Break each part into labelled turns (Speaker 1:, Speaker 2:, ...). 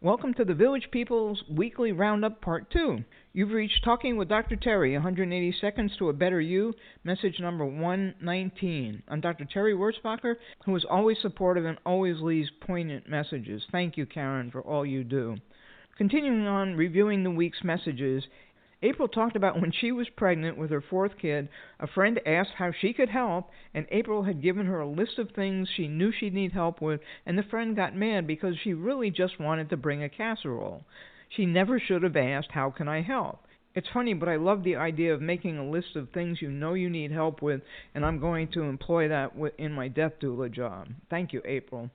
Speaker 1: Welcome to the Village People's Weekly Roundup Part 2. You've reached Talking with Dr. Terry, 180 Seconds to a Better You, message number 119. I'm Dr. Terry Wurzbacher, who is always supportive and always leaves poignant messages. Thank you, Karen, for all you do. Continuing on reviewing the week's messages, April talked about when she was pregnant with her fourth kid, a friend asked how she could help, and April had given her a list of things she knew she'd need help with, and the friend got mad because she really just wanted to bring a casserole. She never should have asked, "How can I help?" It's funny, but I love the idea of making a list of things you know you need help with, and I'm going to employ that in my death doula job. Thank you, April.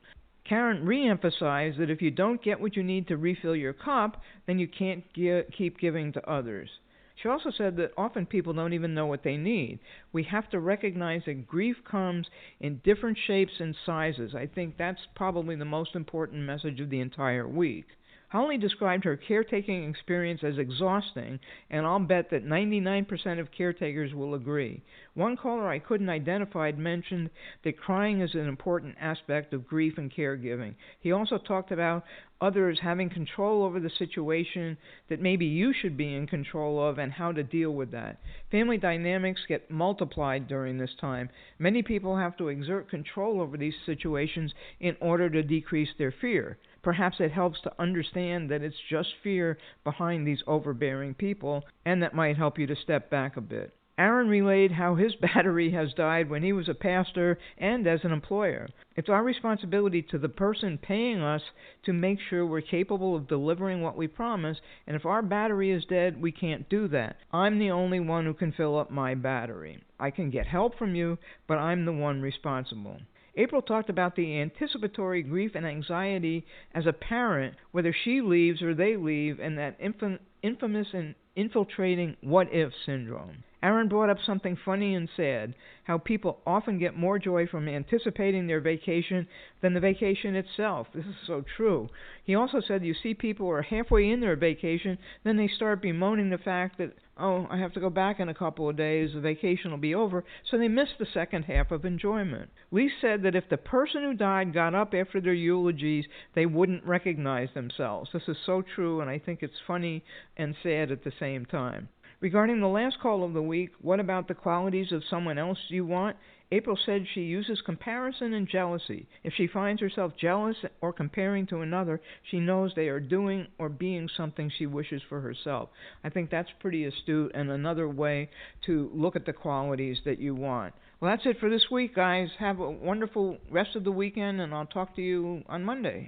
Speaker 1: Karen re-emphasized that if you don't get what you need to refill your cup, then you can't keep giving to others. She also said that often people don't even know what they need. We have to recognize that grief comes in different shapes and sizes. I think that's probably the most important message of the entire week. Holly described her caretaking experience as exhausting, and I'll bet that 99% of caretakers will agree. One caller I couldn't identify mentioned that crying is an important aspect of grief and caregiving. He also talked about others having control over the situation that maybe you should be in control of and how to deal with that. Family dynamics get multiplied during this time. Many people have to exert control over these situations in order to decrease their fear. Perhaps it helps to understand that it's just fear behind these overbearing people, and that might help you to step back a bit. Aaron relayed how his battery has died when he was a pastor and as an employer. It's our responsibility to the person paying us to make sure we're capable of delivering what we promise, and if our battery is dead, we can't do that. I'm the only one who can fill up my battery. I can get help from you, but I'm the one responsible. April talked about the anticipatory grief and anxiety as a parent, whether she leaves or they leave, and that infamous and infiltrating what-if syndrome. Aaron brought up something funny and sad, how people often get more joy from anticipating their vacation than the vacation itself. This is so true. He also said you see people who are halfway in their vacation, then they start bemoaning the fact that, oh, I have to go back in a couple of days, the vacation will be over, so they miss the second half of enjoyment. Lee said that if the person who died got up after their eulogies, they wouldn't recognize themselves. This is so true, and I think it's funny and sad at the same time. Regarding the last call of the week, what about the qualities of someone else you want? April said she uses comparison and jealousy. If she finds herself jealous or comparing to another, she knows they are doing or being something she wishes for herself. I think that's pretty astute and another way to look at the qualities that you want. Well, that's it for this week, guys. Have a wonderful rest of the weekend, and I'll talk to you on Monday.